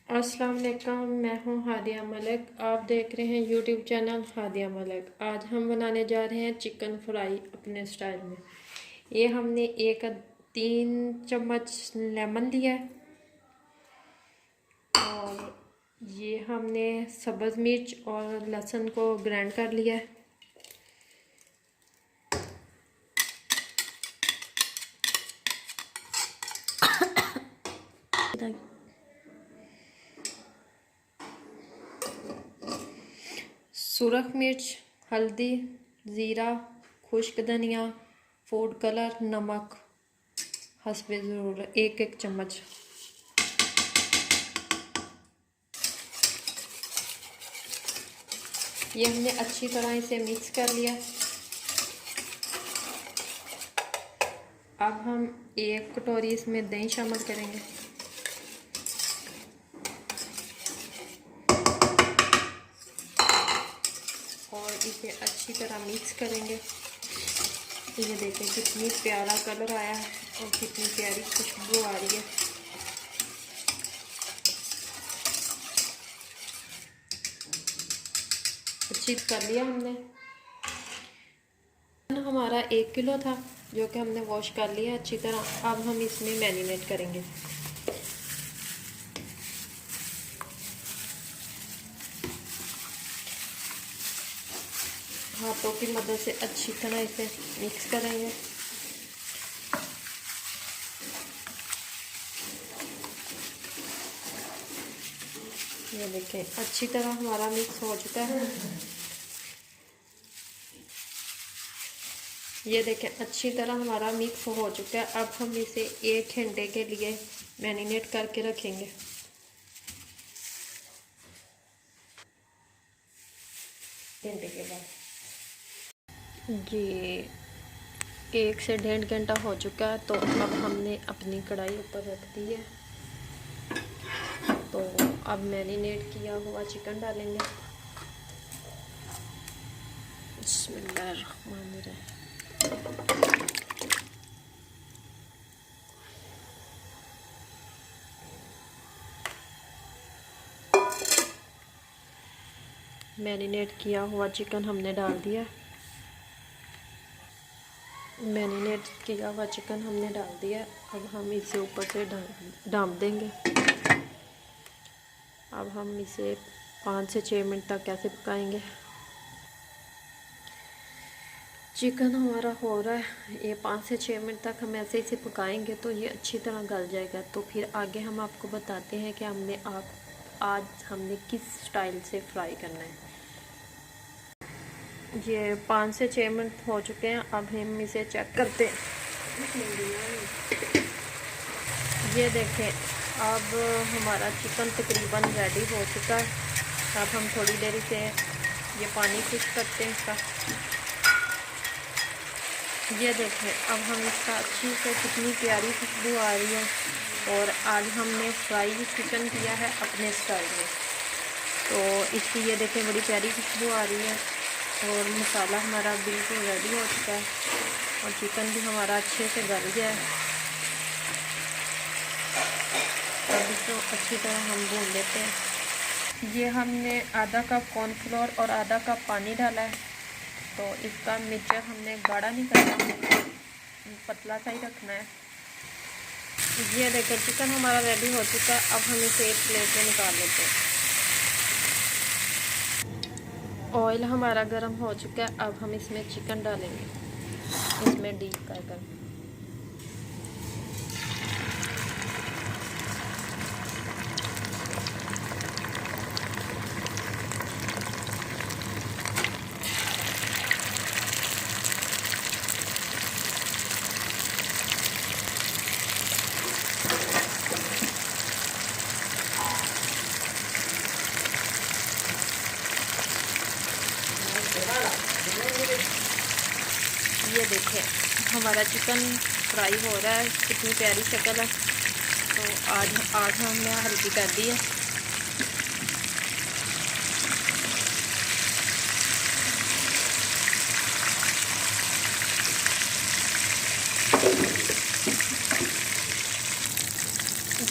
अस्सलाम वालेकुम। मैं हूँ हादिया मलिक। आप देख रहे हैं यूट्यूब चैनल हादिया मलिक। आज हम बनाने जा रहे हैं चिकन फ्राई अपने स्टाइल में। ये हमने 3 चम्मच लेमन लिया है और ये हमने सब्ज़ मिर्च और लहसुन को ग्राइंड कर लिया है। सुरख मिर्च, हल्दी, ज़ीरा, खुश्क धनिया, फूड कलर, नमक हस्बे ज़रूरत 1-1 चम्मच। ये हमने अच्छी तरह इसे मिक्स कर लिया। अब हम 1 कटोरी इसमें दही शामिल करेंगे और इसे अच्छी तरह मिक्स करेंगे। ये देखें कितनी प्यारा कलर आया है और कितनी प्यारी खुशबू आ रही है। अच्छी कर लिया हमने। हमारा 1 किलो था जो कि हमने वॉश कर लिया अच्छी तरह। अब हम इसमें मैरिनेट करेंगे। हाथों की मदद से अच्छी तरह इसे मिक्स करेंगे। ये देखें अच्छी तरह हमारा मिक्स हो चुका है। ये देखें अच्छी तरह हमारा मिक्स हो चुका है। अब हम इसे 1 घंटे के लिए मैरिनेट करके रखेंगे। घंटे के बाद जी 1 से 1.5 घंटा हो चुका है। तो अब हमने अपनी कढ़ाई ऊपर रख दी है। तो अब मैरिनेट किया हुआ चिकन डालेंगे। बिस्मिल्लाहिर्रहमानिर्रहीम। मैरिनेट किया हुआ चिकन हमने डाल दिया। मैरिनेट किया हुआ चिकन हमने डाल दिया। अब हम इसे ऊपर से ढाँप देंगे। अब हम इसे 5 से 6 मिनट तक कैसे पकाएंगे। चिकन हमारा हो रहा है। ये 5 से 6 मिनट तक हम ऐसे इसे पकाएंगे तो ये अच्छी तरह गल जाएगा। तो फिर आगे हम आपको बताते हैं कि आज हमने किस स्टाइल से फ्राई करना है। ये 5 से 6 मिनट हो चुके हैं। अब हम इसे चेक करते हैं। ये देखें अब हमारा चिकन तकरीबन रेडी हो चुका है। अब हम थोड़ी देर से ये पानी खुश्क करते हैं इसका। ये देखें अब हम इसका अच्छी से कितनी प्यारी खुशबू आ रही है। और आज हमने फ्राई चिकन किया है अपने स्टाइल में। तो इसकी ये देखें बड़ी प्यारी खुशबू आ रही है और मसाला हमारा बिल्कुल रेडी हो चुका है और चिकन भी हमारा अच्छे से गल गया है। अब इसको अच्छी तरह हम भून लेते हैं। ये हमने आधा कप कॉर्नफ्लोर और आधा कप पानी डाला है। तो इसका मिक्सचर हमने गाढ़ा नहीं करना, पतला सा ही रखना है। ये देखिए चिकन हमारा रेडी हो चुका है। अब हम इसे एक प्लेट में निकाल लेते हैं। ऑयल हमारा गर्म हो चुका है। अब हम इसमें चिकन डालेंगे, इसमें डीप कर ये देखें हमारा चिकन फ्राई हो रहा है। कितनी प्यारी शक्ल है। तो आज हमने हल्दी कर दी है।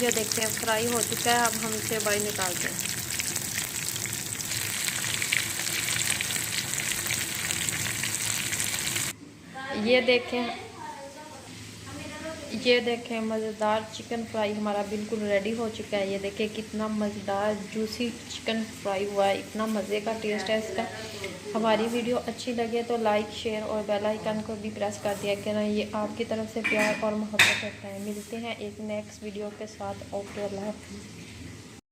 ये देखते हैं फ्राई हो चुका है। अब हम इसे बाहर निकालते हैं। ये देखें मज़ेदार चिकन फ्राई हमारा बिल्कुल रेडी हो चुका है। ये देखें कितना मज़ेदार जूसी चिकन फ्राई हुआ है, इतना मज़े का टेस्ट है इसका। हमारी वीडियो अच्छी लगे तो लाइक शेयर और बेल आइकन को भी प्रेस कर दिया करें। ये आपकी तरफ से प्यार और मोहब्बत होता है। मिलते हैं एक नेक्स्ट वीडियो के साथ। ओके, अल्लाह हाफ़िज़।